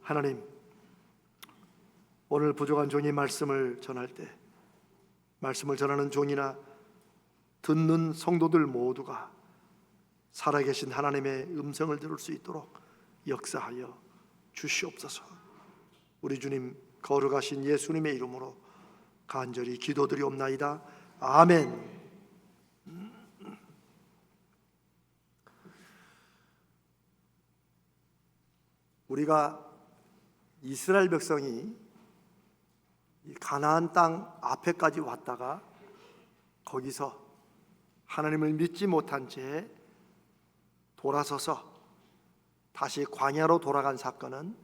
하나님, 오늘 부족한 종이 말씀을 전할 때 말씀을 전하는 종이나 듣는 성도들 모두가 살아계신 하나님의 음성을 들을 수 있도록 역사하여 주시옵소서. 우리 주님 거룩하신 예수님의 이름으로 간절히 기도드리옵나이다. 아멘. 우리가 이스라엘 백성이 가나안 땅 앞에까지 왔다가 거기서 하나님을 믿지 못한 채 돌아서서 다시 광야로 돌아간 사건은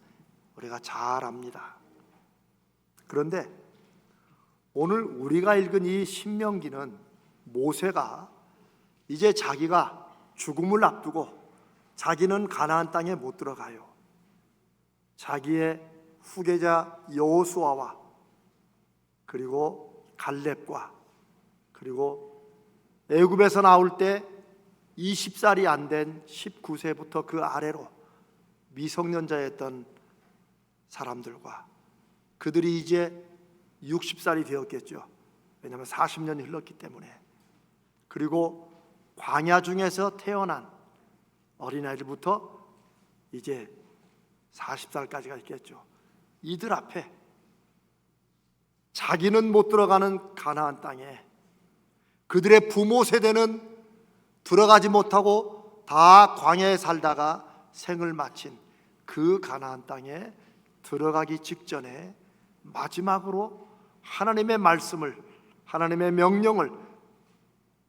우리가 잘 압니다. 그런데 오늘 우리가 읽은 이 신명기는 모세가 이제 자기가 죽음을 앞두고 자기는 가나안 땅에 못 들어가요. 자기의 후계자 여호수아와 그리고 갈렙과 그리고 애굽에서 나올 때 20살이 안 된 19세부터 그 아래로 미성년자였던 사람들과 그들이 이제 60살이 되었겠죠. 왜냐하면 40년이 흘렀기 때문에. 그리고 광야 중에서 태어난 어린아이들부터 이제 40살까지가 있겠죠. 이들 앞에 자기는 못 들어가는 가나안 땅에 그들의 부모 세대는 들어가지 못하고 다 광야에 살다가 생을 마친 그 가나안 땅에 들어가기 직전에 마지막으로 하나님의 말씀을, 하나님의 명령을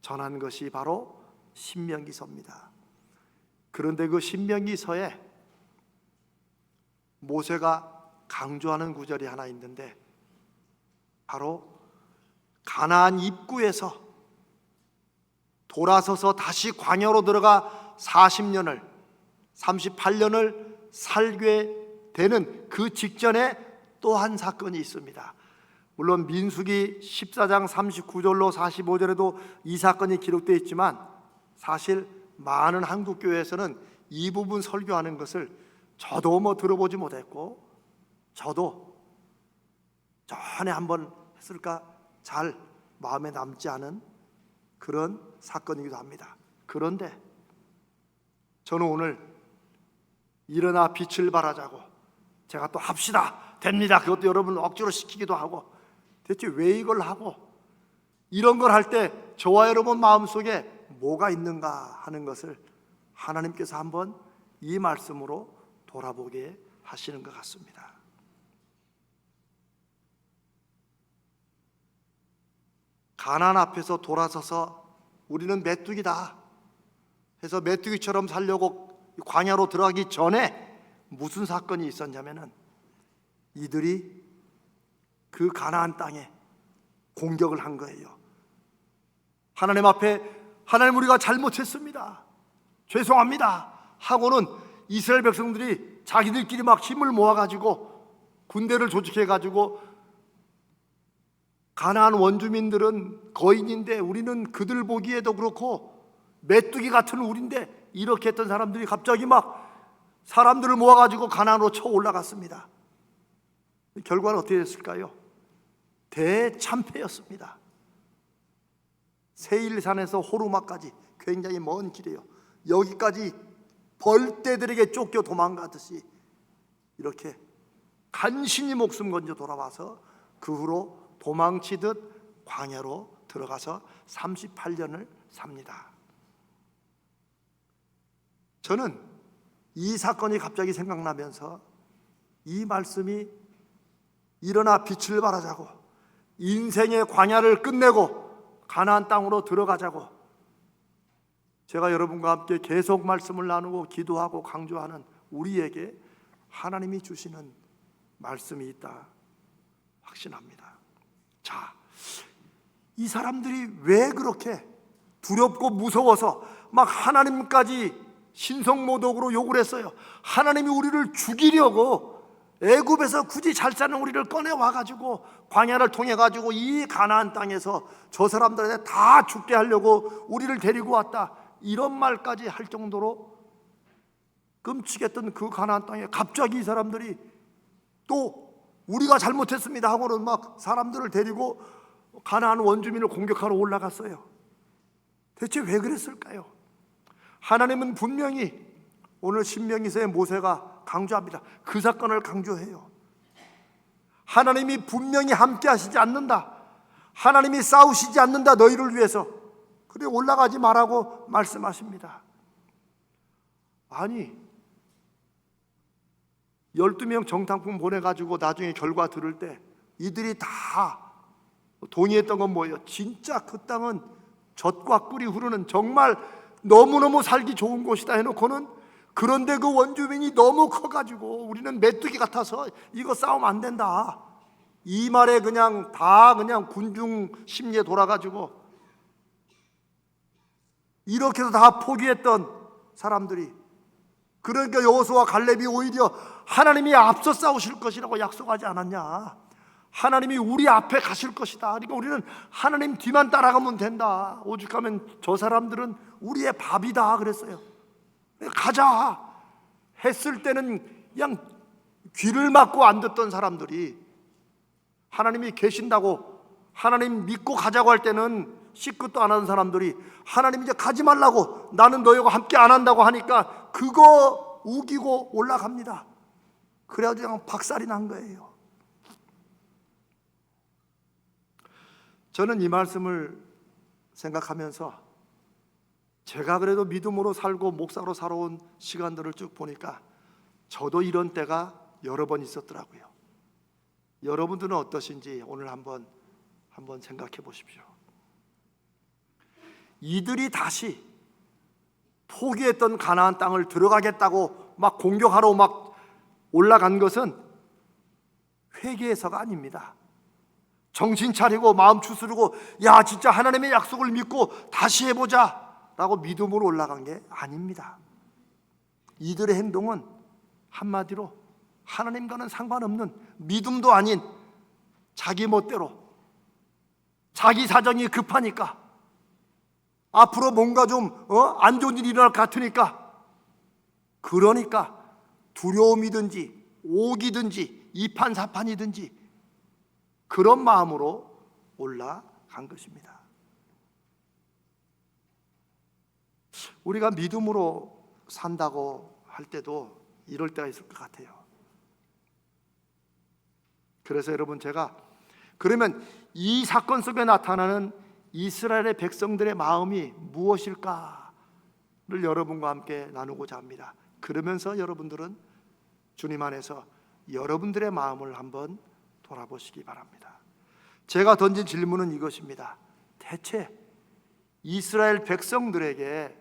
전한 것이 바로 신명기서입니다. 그런데 그 신명기서에 모세가 강조하는 구절이 하나 있는데 바로 가나안 입구에서 돌아서서 다시 광야로 들어가 40년을 38년을 살게 되는 그 직전에 또 한 사건이 있습니다. 물론 민수기 14장 39절로 45절에도 이 사건이 기록되어 있지만 사실 많은 한국 교회에서는 이 부분 설교하는 것을 저도 들어보지 못했고 저도 전에 한번 했을까 잘 마음에 남지 않은 그런 사건이기도 합니다. 그런데 저는 오늘 일어나 빛을 발하자고 제가 또 합시다 됩니다. 그것도 여러분 억지로 시키기도 하고 대체 왜 이걸 하고 이런 걸 할 때 저와 여러분 마음속에 뭐가 있는가 하는 것을 하나님께서 한번 이 말씀으로 돌아보게 하시는 것 같습니다. 가나안 앞에서 돌아서서 우리는 메뚜기다 해서 메뚜기처럼 살려고 광야로 들어가기 전에 무슨 사건이 있었냐면은 이들이 그 가나안 땅에 공격을 한 거예요. 하나님 앞에 하나님 우리가 잘못했습니다. 죄송합니다 하고는 이스라엘 백성들이 자기들끼리 막 힘을 모아가지고 군대를 조직해가지고 가나안 원주민들은 거인인데 우리는 그들 보기에도 그렇고 메뚜기 같은 우리인데 이렇게 했던 사람들이 갑자기 막 사람들을 모아가지고 가나안으로 쳐 올라갔습니다. 결과는 어떻게 됐을까요? 대참패였습니다. 세일산에서 호르마까지 굉장히 먼 길이에요. 여기까지 벌떼들에게 쫓겨 도망가듯이 이렇게 간신히 목숨 건져 돌아와서 그 후로 도망치듯 광야로 들어가서 38년을 삽니다. 저는 이 사건이 갑자기 생각나면서 이 말씀이 일어나 빛을 발하자고 인생의 광야를 끝내고 가나안 땅으로 들어가자고 제가 여러분과 함께 계속 말씀을 나누고 기도하고 강조하는 우리에게 하나님이 주시는 말씀이 있다 확신합니다. 자, 이 사람들이 왜 그렇게 두렵고 무서워서 막 하나님까지 신성모독으로 욕을 했어요. 하나님이 우리를 죽이려고 애굽에서 굳이 잘 사는 우리를 꺼내와가지고 광야를 통해가지고 이 가나안 땅에서 저 사람들한테 다 죽게 하려고 우리를 데리고 왔다 이런 말까지 할 정도로 끔찍했던 그 가나안 땅에 갑자기 이 사람들이 또 우리가 잘못했습니다 하고는 막 사람들을 데리고 가나안 원주민을 공격하러 올라갔어요. 대체 왜 그랬을까요? 하나님은 분명히 오늘 신명기서의 모세가 강조합니다. 그 사건을 강조해요. 하나님이 분명히 함께 하시지 않는다. 하나님이 싸우시지 않는다 너희를 위해서. 그래 올라가지 말라고 말씀하십니다. 아니 12명 정탐꾼 보내가지고 나중에 결과 들을 때 이들이 다 동의했던 건 뭐예요? 진짜 그 땅은 젖과 꿀이 흐르는 정말 너무너무 살기 좋은 곳이다 해놓고는 그런데 그 원주민이 너무 커가지고 우리는 메뚜기 같아서 이거 싸우면 안 된다. 이 말에 그냥 다 그냥 군중 심리에 돌아가지고 이렇게 해서 다 포기했던 사람들이, 그러니까 여호수아와 갈렙이 오히려 하나님이 앞서 싸우실 것이라고 약속하지 않았냐. 하나님이 우리 앞에 가실 것이다. 그러니까 우리는 하나님 뒤만 따라가면 된다. 오죽하면 저 사람들은 우리의 밥이다 그랬어요. 가자 했을 때는 그냥 귀를 막고 안 듣던 사람들이 하나님이 계신다고 하나님 믿고 가자고 할 때는 시끗도 안 하는 사람들이 하나님 이제 가지 말라고 나는 너희와 함께 안 한다고 하니까 그거 우기고 올라갑니다. 그래가지고 그냥 박살이 난 거예요. 저는 이 말씀을 생각하면서 제가 그래도 믿음으로 살고 목사로 살아온 시간들을 쭉 보니까 저도 이런 때가 여러 번 있었더라고요. 여러분들은 어떠신지 오늘 한번 생각해 보십시오. 이들이 다시 포기했던 가나안 땅을 들어가겠다고 막 공격하러 막 올라간 것은 회개해서가 아닙니다. 정신 차리고 마음 추스르고 야 진짜 하나님의 약속을 믿고 다시 해보자 라고 믿음으로 올라간 게 아닙니다. 이들의 행동은 한마디로 하나님과는 상관없는 믿음도 아닌 자기 멋대로 자기 사정이 급하니까 앞으로 뭔가 좀 안 좋은 일이 일어날 것 같으니까 그러니까 두려움이든지 오기든지 이판사판이든지 그런 마음으로 올라간 것입니다. 우리가 믿음으로 산다고 할 때도 이럴 때가 있을 것 같아요. 그래서 여러분 제가 그러면 이 사건 속에 나타나는 이스라엘의 백성들의 마음이 무엇일까를 여러분과 함께 나누고자 합니다. 그러면서 여러분들은 주님 안에서 여러분들의 마음을 한번 돌아보시기 바랍니다. 제가 던진 질문은 이것입니다. 대체 이스라엘 백성들에게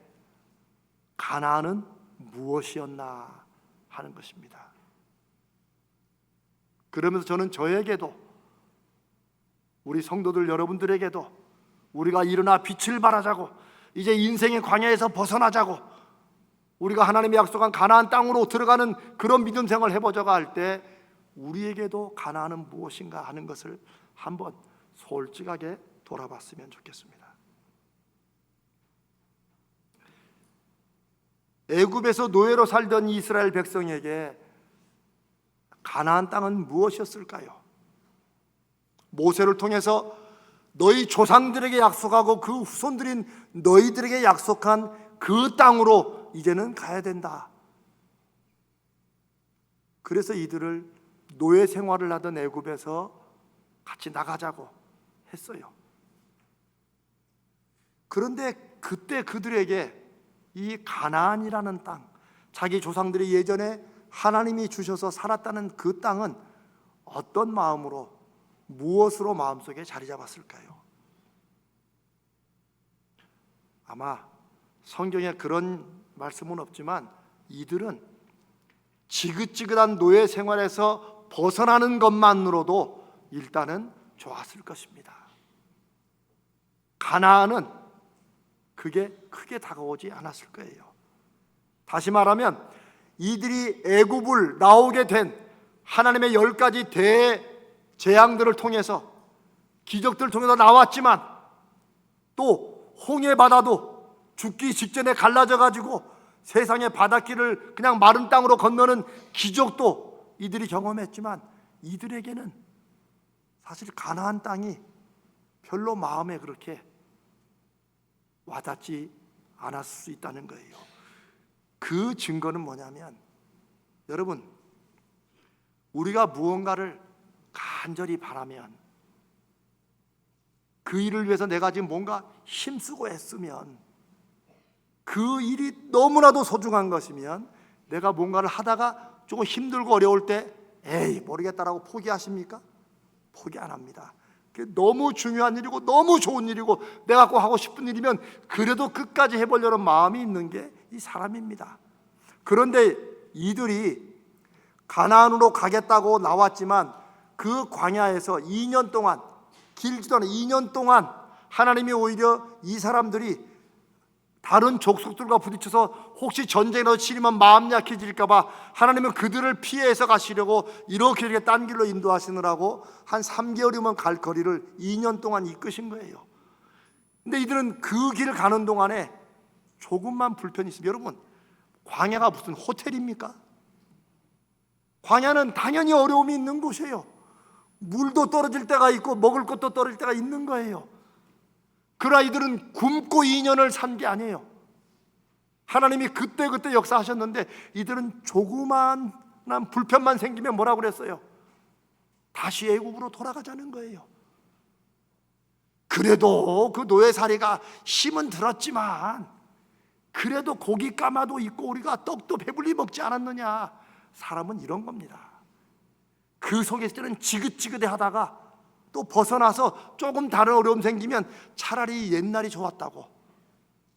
가나안은 무엇이었나 하는 것입니다. 그러면서 저는 저에게도 우리 성도들 여러분들에게도 우리가 일어나 빛을 발하자고 이제 인생의 광야에서 벗어나자고 우리가 하나님이 약속한 가나안 땅으로 들어가는 그런 믿음 생활을 해보자고 할 때 우리에게도 가나안은 무엇인가 하는 것을 한번 솔직하게 돌아봤으면 좋겠습니다. 애굽에서 노예로 살던 이스라엘 백성에게 가나안 땅은 무엇이었을까요? 모세를 통해서 너희 조상들에게 약속하고 그 후손들인 너희들에게 약속한 그 땅으로 이제는 가야 된다. 그래서 이들을 노예 생활을 하던 애굽에서 같이 나가자고 했어요. 그런데 그때 그들에게 이 가나안이라는 땅, 자기 조상들이 예전에 하나님이 주셔서 살았다는 그 땅은 어떤 마음으로 무엇으로 마음속에 자리 잡았을까요? 아마 성경에 그런 말씀은 없지만 이들은 지긋지긋한 노예 생활에서 벗어나는 것만으로도 일단은 좋았을 것입니다. 가나안은 그게 크게 다가오지 않았을 거예요. 다시 말하면 이들이 애굽을 나오게 된 하나님의 10가지 대재앙들을 통해서 기적들을 통해서 나왔지만 또 홍해 바다도 죽기 직전에 갈라져 가지고 세상의 바닷길을 그냥 마른 땅으로 건너는 기적도 이들이 경험했지만 이들에게는 사실 가나안 땅이 별로 마음에 그렇게 와닿지 않았을 수 있다는 거예요. 그 증거는 뭐냐면, 여러분, 우리가 무언가를 간절히 바라면, 그 일을 위해서 내가 지금 뭔가 힘쓰고 애쓰면, 그 일이 너무나도 소중한 것이면, 내가 뭔가를 하다가 조금 힘들고 어려울 때 에이 모르겠다라고 포기하십니까? 포기 안 합니다. 그게 너무 중요한 일이고 너무 좋은 일이고 내가 꼭 하고 싶은 일이면 그래도 끝까지 해보려는 마음이 있는 게 이 사람입니다. 그런데 이들이 가나안으로 가겠다고 나왔지만 그 광야에서 2년 동안, 길지도 않은 2년 동안 하나님이 오히려 이 사람들이 다른 족속들과 부딪혀서 혹시 전쟁으로 치리면 마음 약해질까 봐 하나님은 그들을 피해서 가시려고 이렇게 딴 길로 인도하시느라고 한 3개월이면 갈 거리를 2년 동안 이끄신 거예요. 근데 이들은 그 길을 가는 동안에 조금만 불편이 있으면, 여러분, 광야가 무슨 호텔입니까? 광야는 당연히 어려움이 있는 곳이에요. 물도 떨어질 때가 있고 먹을 것도 떨어질 때가 있는 거예요. 그러나 이들은 굶고 2년을 산 게 아니에요. 하나님이 그때그때 역사하셨는데 이들은 조그만 불편만 생기면 뭐라고 그랬어요? 다시 애굽으로 돌아가자는 거예요. 그래도 그 노예살이가 힘은 들었지만 그래도 고기 까마도 있고 우리가 떡도 배불리 먹지 않았느냐. 사람은 이런 겁니다. 그 속에 있을 때는 지긋지긋해 하다가 또 벗어나서 조금 다른 어려움 생기면 차라리 옛날이 좋았다고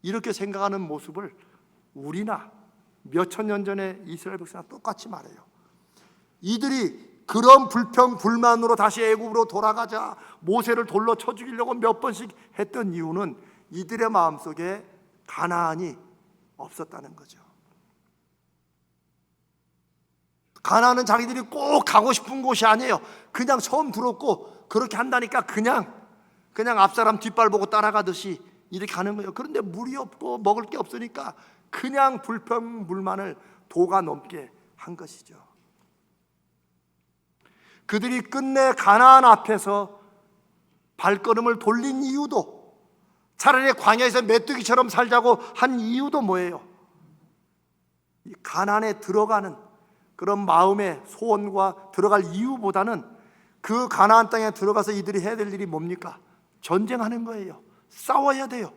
이렇게 생각하는 모습을 우리나 몇천 년 전에 이스라엘 백성과 똑같이 말해요. 이들이 그런 불평 불만으로 다시 애굽으로 돌아가자 모세를 돌로 쳐 죽이려고 몇 번씩 했던 이유는 이들의 마음속에 가나안이 없었다는 거죠. 가나안은 자기들이 꼭 가고 싶은 곳이 아니에요. 그냥 처음 들었고 그렇게 한다니까 그냥 앞사람 뒷발 보고 따라가듯이 이렇게 가는 거예요. 그런데 물이 없고 먹을 게 없으니까 그냥 불평불만을 도가 넘게 한 것이죠. 그들이 끝내 가나안 앞에서 발걸음을 돌린 이유도, 차라리 광야에서 메뚜기처럼 살자고 한 이유도 뭐예요? 이 가나안에 들어가는 그런 마음의 소원과 들어갈 이유보다는 그 가나안 땅에 들어가서 이들이 해야 될 일이 뭡니까? 전쟁하는 거예요. 싸워야 돼요.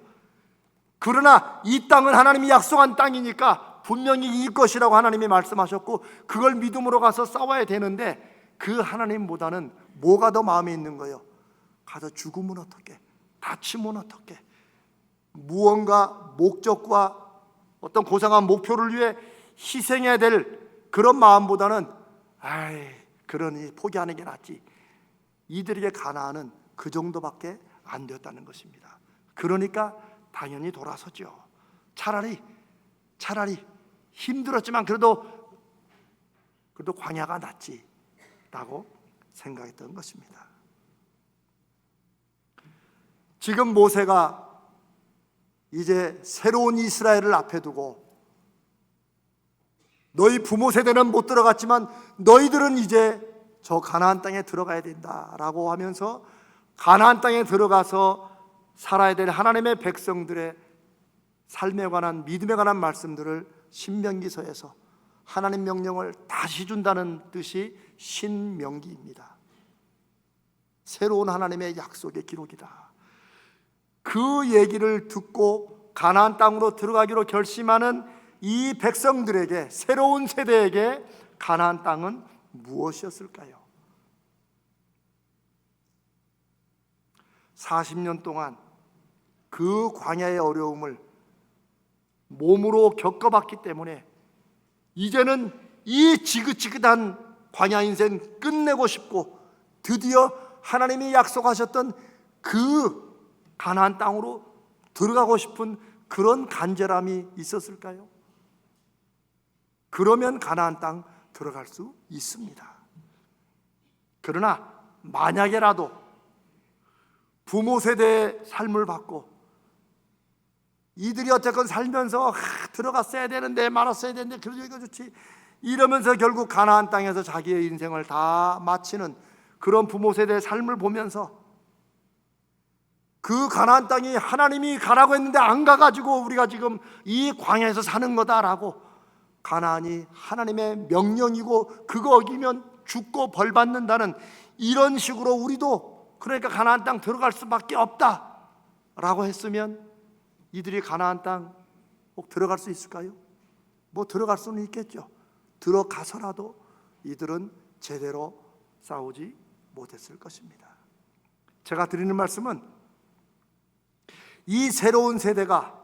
그러나 이 땅은 하나님이 약속한 땅이니까 분명히 이길 것이라고 하나님이 말씀하셨고 그걸 믿음으로 가서 싸워야 되는데 그 하나님보다는 뭐가 더 마음에 있는 거예요? 가서 죽으면 어떡해? 다치면 어떡해? 무언가 목적과 어떤 고상한 목표를 위해 희생해야 될 그런 마음보다는 그러니 포기하는 게 낫지. 이들에게 가나안은 그 정도밖에 안 되었다는 것입니다. 그러니까 당연히 돌아섰죠. 차라리 힘들었지만 그래도 광야가 낫지라고 생각했던 것입니다. 지금 모세가 이제 새로운 이스라엘을 앞에 두고 너희 부모 세대는 못 들어갔지만 너희들은 이제 저 가나안 땅에 들어가야 된다라고 하면서 가나안 땅에 들어가서 살아야 될 하나님의 백성들의 삶에 관한 믿음에 관한 말씀들을 신명기서에서 하나님 명령을 다시 준다는 뜻이 신명기입니다. 새로운 하나님의 약속의 기록이다. 그 얘기를 듣고 가나안 땅으로 들어가기로 결심하는 이 백성들에게, 새로운 세대에게 가나안 땅은 무엇이었을까요? 40년 동안 그 광야의 어려움을 몸으로 겪어봤기 때문에 이제는 이 지긋지긋한 광야 인생 끝내고 싶고 드디어 하나님이 약속하셨던 그 가나안 땅으로 들어가고 싶은 그런 간절함이 있었을까요? 그러면 가나안 땅 들어갈 수 있습니다. 그러나 만약에라도 부모 세대의 삶을 받고 이들이 어쨌건 살면서 들어갔어야 되는데 말았어야 되는데 그래도 이거 좋지, 이러면서 결국 가나안 땅에서 자기의 인생을 다 마치는 그런 부모 세대의 삶을 보면서 그 가나안 땅이 하나님이 가라고 했는데 안 가가지고 우리가 지금 이 광야에서 사는 거다라고, 가나안이 하나님의 명령이고 그거 어기면 죽고 벌 받는다는 이런 식으로 우리도 그러니까 가나안 땅 들어갈 수밖에 없다라고 했으면 이들이 가나안 땅 꼭 들어갈 수 있을까요? 뭐 들어갈 수는 있겠죠. 들어가서라도 이들은 제대로 싸우지 못했을 것입니다. 제가 드리는 말씀은 이 새로운 세대가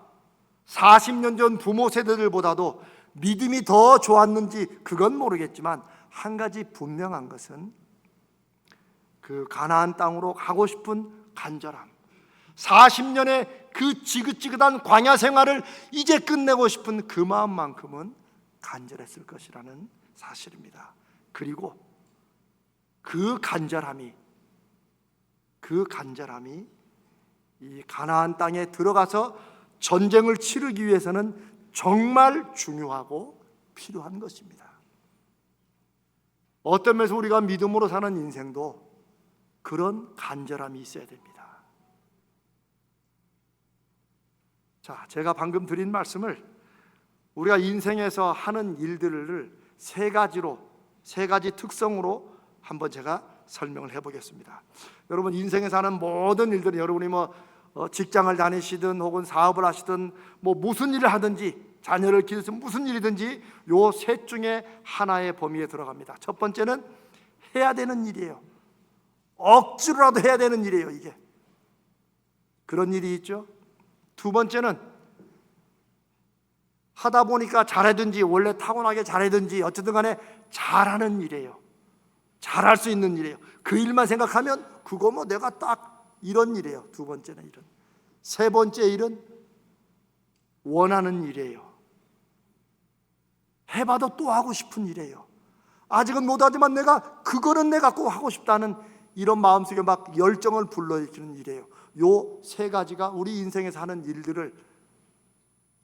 40년 전 부모 세대들보다도 믿음이 더 좋았는지 그건 모르겠지만, 한 가지 분명한 것은 그 가나안 땅으로 가고 싶은 간절함, 40년의 그 지긋지긋한 광야 생활을 이제 끝내고 싶은 그 마음만큼은 간절했을 것이라는 사실입니다. 그리고 그 간절함이 이 가나안 땅에 들어가서 전쟁을 치르기 위해서는 정말 중요하고 필요한 것입니다. 어떤 면에서 우리가 믿음으로 사는 인생도 그런 간절함이 있어야 됩니다. 자, 제가 방금 드린 말씀을 우리가 인생에서 하는 일들을 세 가지 특성으로 한번 제가 설명을 해보겠습니다. 여러분, 인생에서 하는 모든 일들은 여러분이 직장을 다니시든 혹은 사업을 하시든 무슨 일을 하든지, 자녀를 기르든 무슨 일이든지 요 셋 중에 하나의 범위에 들어갑니다. 첫 번째는 해야 되는 일이에요. 억지로라도 해야 되는 일이에요. 이게 그런 일이 있죠. 두 번째는 하다 보니까 잘하든지 원래 타고나게 잘하든지 어쨌든 간에 잘하는 일이에요. 잘할 수 있는 일이에요. 그 일만 생각하면 그거 내가 딱 이런 일이에요. 두 번째는 일은. 세 번째 일은 원하는 일이에요. 해봐도 또 하고 싶은 일이에요. 아직은 못하지만 그거는 내가 꼭 하고 싶다는 이런 마음속에 막 열정을 불러일으키는 일이에요. 요 세 가지가 우리 인생에서 하는 일들을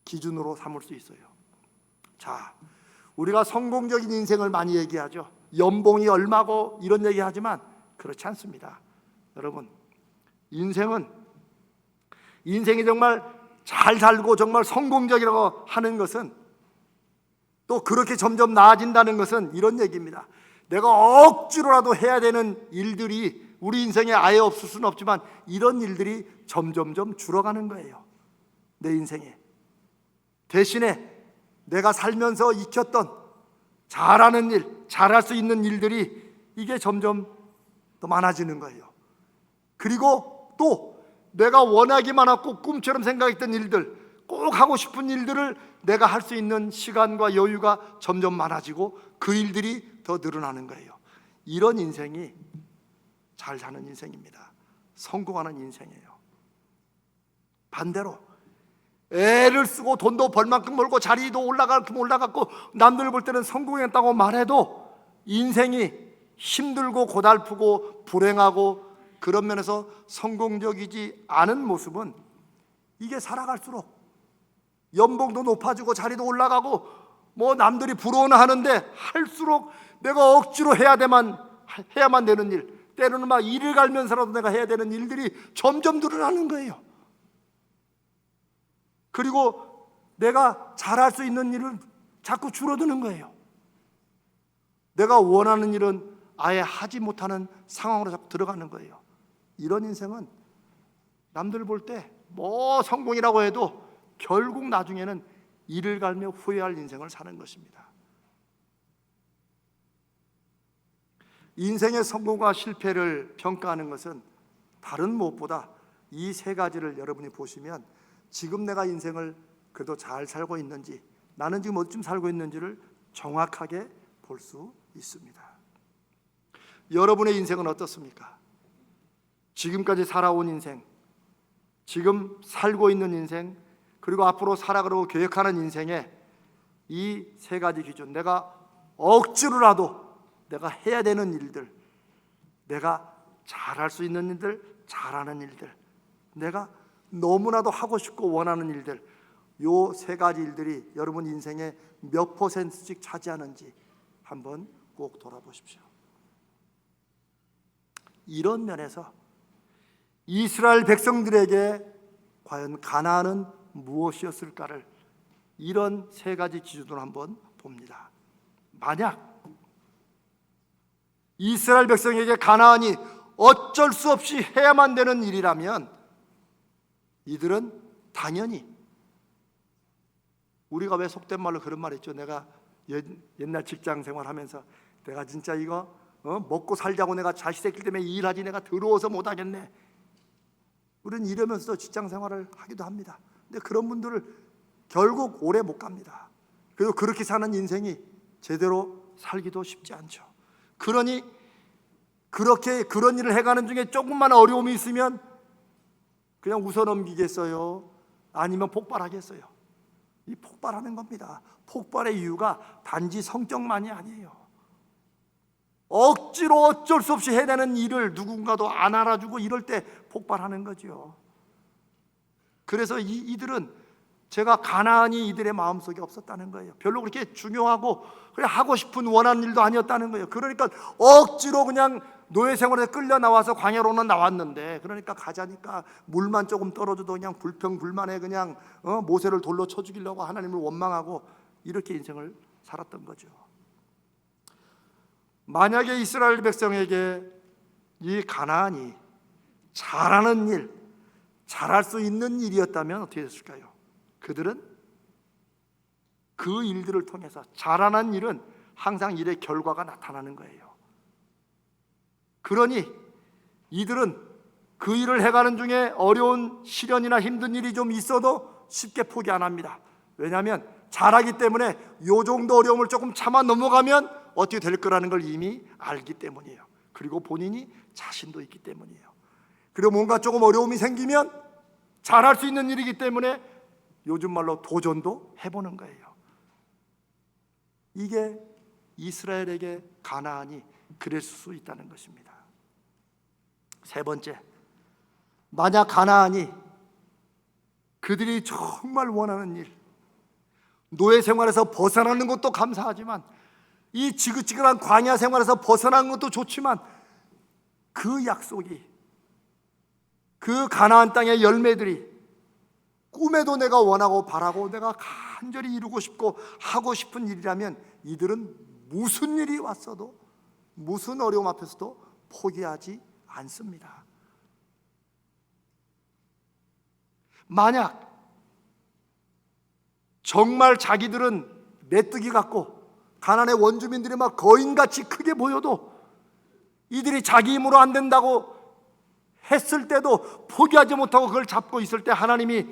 기준으로 삼을 수 있어요. 자, 우리가 성공적인 인생을 많이 얘기하죠. 연봉이 얼마고 이런 얘기하지만 그렇지 않습니다. 여러분, 인생이 정말 잘 살고 정말 성공적이라고 하는 것은, 또 그렇게 점점 나아진다는 것은 이런 얘기입니다. 내가 억지로라도 해야 되는 일들이 우리 인생에 아예 없을 수는 없지만 이런 일들이 점점점 줄어가는 거예요. 내 인생에. 대신에 내가 살면서 익혔던 잘하는 일, 잘할 수 있는 일들이 이게 점점 더 많아지는 거예요. 그리고 또 내가 원하기 많았고 꿈처럼 생각했던 일들, 꼭 하고 싶은 일들을 내가 할 수 있는 시간과 여유가 점점 많아지고 그 일들이 더 늘어나는 거예요. 이런 인생이 잘 사는 인생입니다. 성공하는 인생이에요. 반대로 애를 쓰고 돈도 벌 만큼 벌고 자리도 올라갈 만큼 올라갔고 남들 볼 때는 성공했다고 말해도 인생이 힘들고 고달프고 불행하고 그런 면에서 성공적이지 않은 모습은, 이게 살아갈수록 연봉도 높아지고 자리도 올라가고 남들이 부러워는 하는데 할수록 내가 억지로 해야만 되는 일, 때로는 막 일을 갈면서라도 내가 해야 되는 일들이 점점 늘어나는 거예요. 그리고 내가 잘할 수 있는 일은 자꾸 줄어드는 거예요. 내가 원하는 일은 아예 하지 못하는 상황으로 자꾸 들어가는 거예요. 이런 인생은 남들 볼 때 성공이라고 해도 결국 나중에는 이를 갈며 후회할 인생을 사는 것입니다. 인생의 성공과 실패를 평가하는 것은 다른 무엇보다 이 세 가지를 여러분이 보시면 지금 내가 인생을 그래도 잘 살고 있는지, 나는 지금 어디쯤 살고 있는지를 정확하게 볼 수 있습니다. 여러분의 인생은 어떻습니까? 지금까지 살아온 인생, 지금 살고 있는 인생, 그리고 앞으로 살아가려고 계획하는 인생에 이 세 가지 기준, 내가 억지로라도 내가 해야 되는 일들, 내가 잘할 수 있는 일들, 잘하는 일들, 내가 너무나도 하고 싶고 원하는 일들, 요 세 가지 일들이 여러분 인생의 몇 퍼센트씩 차지하는지 한번 꼭 돌아보십시오. 이런 면에서 이스라엘 백성들에게 과연 가나안은 무엇이었을까를 이런 세 가지 기준으로 한번 봅니다. 만약 이스라엘 백성에게 가나안이 어쩔 수 없이 해야만 되는 일이라면 이들은 당연히, 우리가 왜 속된 말로 그런 말 했죠. 내가 옛날 직장 생활하면서 내가 진짜 이거 먹고 살자고 내가 자식 새끼 때문에 일하지 내가 더러워서 못하겠네, 우리는 이러면서 직장 생활을 하기도 합니다. 근데 그런 분들을 결국 오래 못 갑니다. 그리고 그렇게 사는 인생이 제대로 살기도 쉽지 않죠. 그러니 그렇게 그런 일을 해가는 중에 조금만 어려움이 있으면 그냥 웃어넘기겠어요? 아니면 폭발하겠어요? 이 폭발하는 겁니다. 폭발의 이유가 단지 성격만이 아니에요. 억지로 어쩔 수 없이 해내는 일을 누군가도 안 알아주고 이럴 때 폭발하는 거죠. 그래서 이들은, 제가 가나안이 이들의 마음속에 없었다는 거예요. 별로 그렇게 중요하고 그냥 하고 싶은 원하는 일도 아니었다는 거예요. 그러니까 억지로 그냥 노예 생활에서 끌려 나와서 광야로는 나왔는데, 그러니까 가자니까 물만 조금 떨어져도 그냥 불평불만에 그냥 모세를 돌로 쳐 죽이려고 하나님을 원망하고 이렇게 인생을 살았던 거죠. 만약에 이스라엘 백성에게 이 가나안이 잘하는 일, 잘할 수 있는 일이었다면 어떻게 됐을까요? 그들은 그 일들을 통해서, 잘하는 일은 항상 일의 결과가 나타나는 거예요. 그러니 이들은 그 일을 해가는 중에 어려운 시련이나 힘든 일이 좀 있어도 쉽게 포기 안 합니다. 왜냐하면 잘하기 때문에 요 정도 어려움을 조금 참아 넘어가면 어떻게 될 거라는 걸 이미 알기 때문이에요. 그리고 본인이 자신도 있기 때문이에요. 그리고 뭔가 조금 어려움이 생기면 잘할 수 있는 일이기 때문에 요즘 말로 도전도 해보는 거예요. 이게 이스라엘에게 가나안이 그랬을 수 있다는 것입니다. 세 번째, 만약 가나안이 그들이 정말 원하는 일, 노예 생활에서 벗어나는 것도 감사하지만 이 지긋지긋한 광야 생활에서 벗어나는 것도 좋지만 그 약속이, 그 가나안 땅의 열매들이 꿈에도 내가 원하고 바라고 내가 간절히 이루고 싶고 하고 싶은 일이라면 이들은 무슨 일이 왔어도, 무슨 어려움 앞에서도 포기하지 않습니다. 만약 정말 자기들은 메뚜기 같고 가나안의 원주민들이 막 거인같이 크게 보여도 이들이 자기 힘으로 안 된다고 했을 때도 포기하지 못하고 그걸 잡고 있을 때 하나님이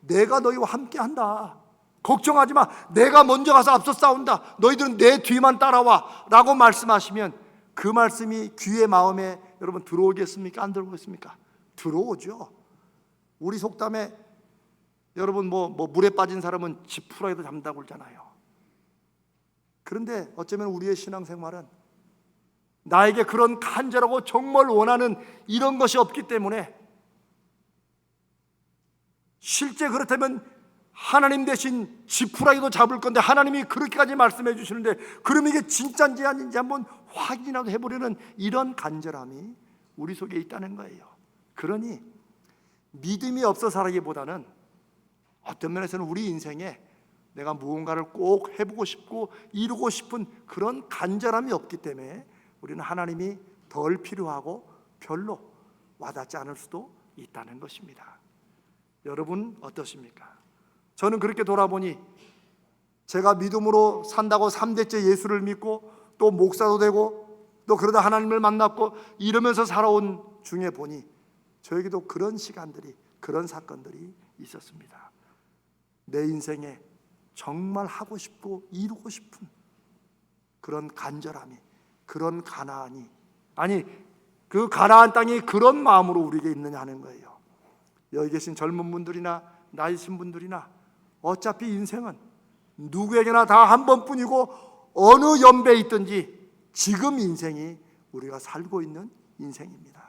내가 너희와 함께 한다, 걱정하지 마, 내가 먼저 가서 앞서 싸운다, 너희들은 내 뒤만 따라와 라고 말씀하시면 그 말씀이 귀의 마음에 여러분 들어오겠습니까? 안 들어오겠습니까? 들어오죠. 우리 속담에 여러분 뭐 물에 빠진 사람은 지푸라기도 잡는다고 그러잖아요. 그런데 어쩌면 우리의 신앙생활은 나에게 그런 간절하고 정말 원하는 이런 것이 없기 때문에, 실제 그렇다면 하나님 대신 지푸라기도 잡을 건데 하나님이 그렇게까지 말씀해 주시는데 그럼 이게 진짜인지 아닌지 한번 확인이라도 해보려는 이런 간절함이 우리 속에 있다는 거예요. 그러니 믿음이 없어 살기보다는 어떤 면에서는 우리 인생에 내가 무언가를 꼭 해보고 싶고 이루고 싶은 그런 간절함이 없기 때문에 우리는 하나님이 덜 필요하고 별로 와닿지 않을 수도 있다는 것입니다. 여러분 어떠십니까? 저는 그렇게 돌아보니 제가 믿음으로 산다고 3대째 예수를 믿고 또 목사도 되고 또 그러다 하나님을 만났고 이러면서 살아온 중에 보니 저에게도 그런 시간들이, 그런 사건들이 있었습니다. 내 인생에 정말 하고 싶고 이루고 싶은 그런 간절함이, 그런 가나안이, 아니 그 가나안 땅이 그런 마음으로 우리에게 있느냐 하는 거예요. 여기 계신 젊은 분들이나 나이 든 분들이나 어차피 인생은 누구에게나 다 한 번뿐이고 어느 연배에 있든지 지금 인생이 우리가 살고 있는 인생입니다.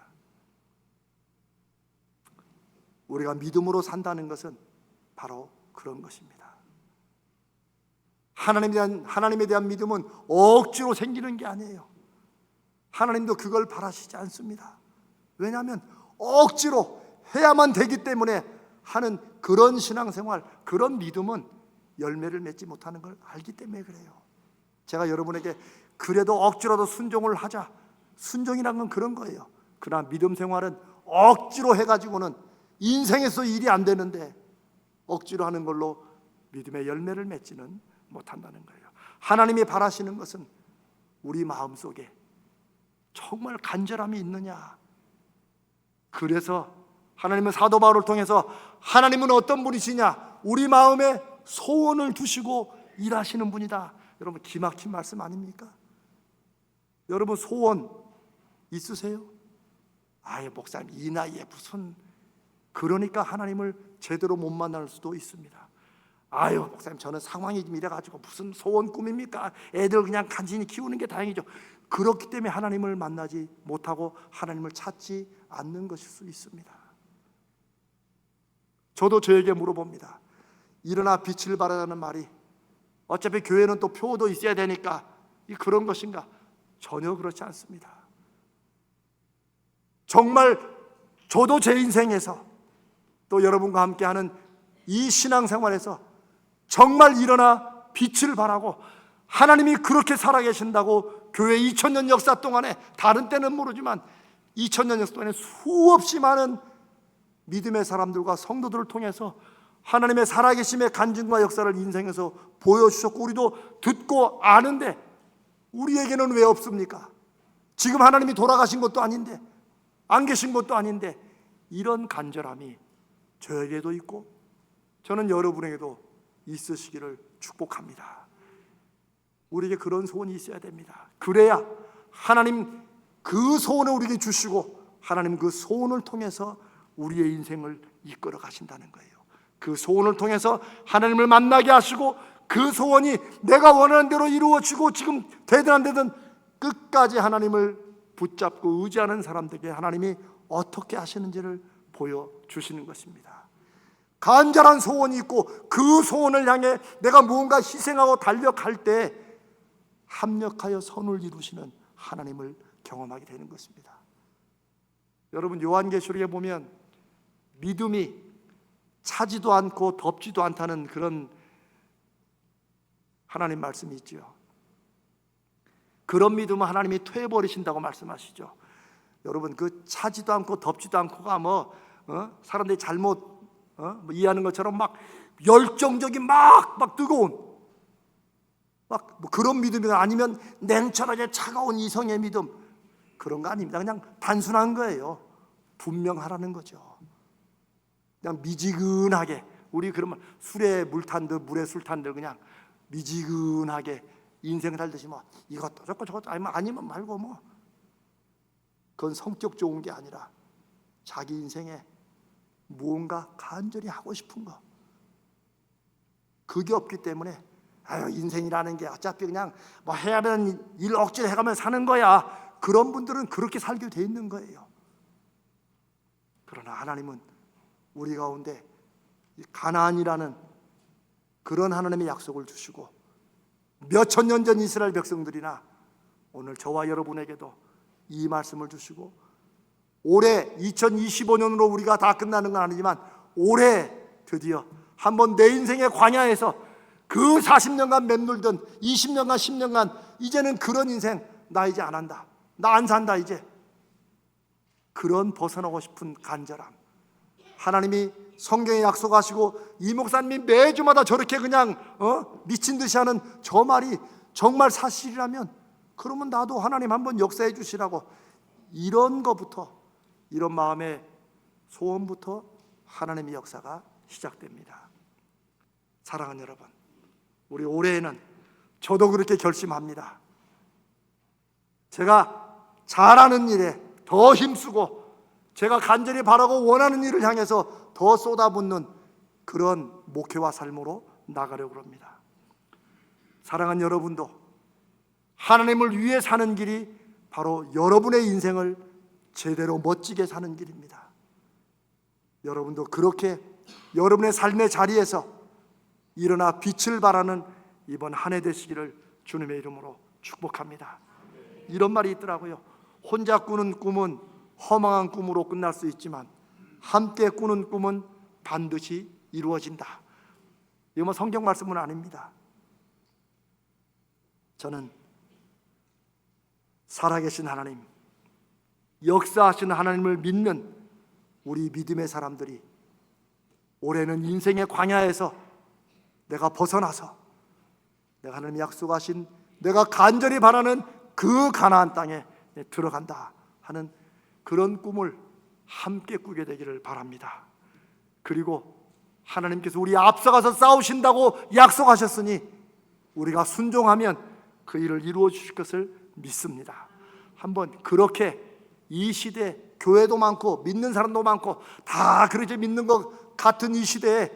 우리가 믿음으로 산다는 것은 바로 그런 것입니다. 하나님에 대한 믿음은 억지로 생기는 게 아니에요. 하나님도 그걸 바라시지 않습니다. 왜냐하면 억지로 해야만 되기 때문에 하는 그런 신앙생활, 그런 믿음은 열매를 맺지 못하는 걸 알기 때문에 그래요. 제가 여러분에게 그래도 억지로도 순종을 하자, 순종이란 건 그런 거예요. 그러나 믿음 생활은 억지로 해가지고는 인생에서 일이 안 되는데 억지로 하는 걸로 믿음의 열매를 맺지는 못한다는 거예요. 하나님이 바라시는 것은 우리 마음속에 정말 간절함이 있느냐. 그래서 하나님은 사도 바울을 통해서 하나님은 어떤 분이시냐, 우리 마음에 소원을 두시고 일하시는 분이다. 여러분, 기막힌 말씀 아닙니까? 여러분, 소원 있으세요? 아예 목사님 이 나이에 무슨, 그러니까 하나님을 제대로 못 만날 수도 있습니다. 아유 목사님 저는 상황이 좀 이래가지고 무슨 소원 꿈입니까? 애들 그냥 간신히 키우는 게 다행이죠. 그렇기 때문에 하나님을 만나지 못하고 하나님을 찾지 않는 것일 수 있습니다. 저도 저에게 물어봅니다. 일어나 빛을 발하라는 말이 어차피 교회는 또 표도 있어야 되니까 그런 것인가? 전혀 그렇지 않습니다. 정말 저도 제 인생에서 또 여러분과 함께하는 이 신앙생활에서 정말 일어나 빛을 발하고 하나님이 그렇게 살아계신다고 교회 2000년 역사 동안에, 다른 때는 모르지만 2000년 역사 동안에 수없이 많은 믿음의 사람들과 성도들을 통해서 하나님의 살아계심의 간증과 역사를 인생에서 보여주셨고 우리도 듣고 아는데 우리에게는 왜 없습니까? 지금 하나님이 돌아가신 것도 아닌데, 안 계신 것도 아닌데, 이런 간절함이 저에게도 있고 저는 여러분에게도 있으시기를 축복합니다. 우리에게 그런 소원이 있어야 됩니다. 그래야 하나님 그 소원을 우리에게 주시고 하나님 그 소원을 통해서 우리의 인생을 이끌어 가신다는 거예요. 그 소원을 통해서 하나님을 만나게 하시고 그 소원이 내가 원하는 대로 이루어지고 지금 되든 안 되든 끝까지 하나님을 붙잡고 의지하는 사람들에게 하나님이 어떻게 하시는지를 보여주시는 것입니다. 간절한 소원이 있고 그 소원을 향해 내가 무언가 희생하고 달려갈 때 합력하여 선을 이루시는 하나님을 경험하게 되는 것입니다. 여러분, 요한계시록에 보면 믿음이 차지도 않고 덥지도 않다는 그런 하나님 말씀이 있죠. 그런 믿음은 하나님이 퇴해버리신다고 말씀하시죠. 여러분, 그 차지도 않고 덥지도 않고가 사람들이 잘못 이해하는 것처럼 막 열정적인 막 뜨거운 뭐 그런 믿음이 아니면 냉철하게 차가운 이성의 믿음, 그런 거 아닙니다. 그냥 단순한 거예요. 분명하라는 거죠. 그냥 미지근하게, 우리 그러면 술에 물 탄 듯 물에 술 탄 듯 그냥 미지근하게 인생 살듯이 뭐 이것도 저것도 아니면 말고 뭐, 그건 성격 좋은 게 아니라 자기 인생에 무언가 간절히 하고 싶은 거, 그게 없기 때문에 인생이라는 게 어차피 그냥 뭐 해야 되는 일 억지로 해가면 사는 거야, 그런 분들은 그렇게 살게 돼 있는 거예요. 그러나 하나님은 우리 가운데 가나안이라는 그런 하나님의 약속을 주시고 몇천 년 전 이스라엘 백성들이나 오늘 저와 여러분에게도 이 말씀을 주시고, 올해 2025년으로 우리가 다 끝나는 건 아니지만 올해 드디어 한번 내 인생의 광야에서 그 40년간 맴돌던 20년간 10년간 이제는 그런 인생 나 이제 안 한다, 나 안 산다, 이제 그런 벗어나고 싶은 간절함, 하나님이 성경에 약속하시고 이 목사님이 매주마다 저렇게 그냥 미친 듯이 하는 저 말이 정말 사실이라면 그러면 나도 하나님 한번 역사해 주시라고, 이런 것부터, 이런 마음의 소원부터 하나님의 역사가 시작됩니다. 사랑하는 여러분, 우리 올해에는 저도 그렇게 결심합니다. 제가 잘하는 일에 더 힘쓰고 제가 간절히 바라고 원하는 일을 향해서 더 쏟아붓는 그런 목회와 삶으로 나가려고 합니다. 사랑하는 여러분도 하나님을 위해 사는 길이 바로 여러분의 인생을 제대로 멋지게 사는 길입니다. 여러분도 그렇게 여러분의 삶의 자리에서 일어나 빛을 발하는 이번 한 해 되시기를 주님의 이름으로 축복합니다. 이런 말이 있더라고요. 혼자 꾸는 꿈은 허망한 꿈으로 끝날 수 있지만 함께 꾸는 꿈은 반드시 이루어진다. 이거 뭐 성경 말씀은 아닙니다. 저는 살아계신 하나님, 역사하시는 하나님을 믿는 우리 믿음의 사람들이 올해는 인생의 광야에서 내가 벗어나서 내가 하나님 약속하신, 내가 간절히 바라는 그 가나안 땅에 들어간다 하는 그런 꿈을 함께 꾸게 되기를 바랍니다. 그리고 하나님께서 우리 앞서가서 싸우신다고 약속하셨으니 우리가 순종하면 그 일을 이루어 주실 것을 믿습니다. 한번 그렇게 이 시대, 교회도 많고 믿는 사람도 많고 다 그렇게 믿는 것 같은 이 시대에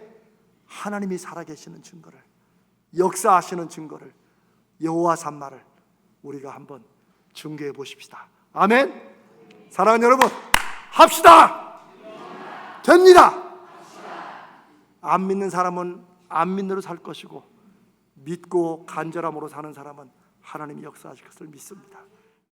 하나님이 살아계시는 증거를, 역사하시는 증거를, 여호와 산마를 우리가 한번 증거해 보십시다. 아멘. 사랑하는 여러분, 합시다. 됩니다. 안 믿는 사람은 안 믿는 대로 살 것이고 믿고 간절함으로 사는 사람은 하나님이 역사하실 것을 믿습니다.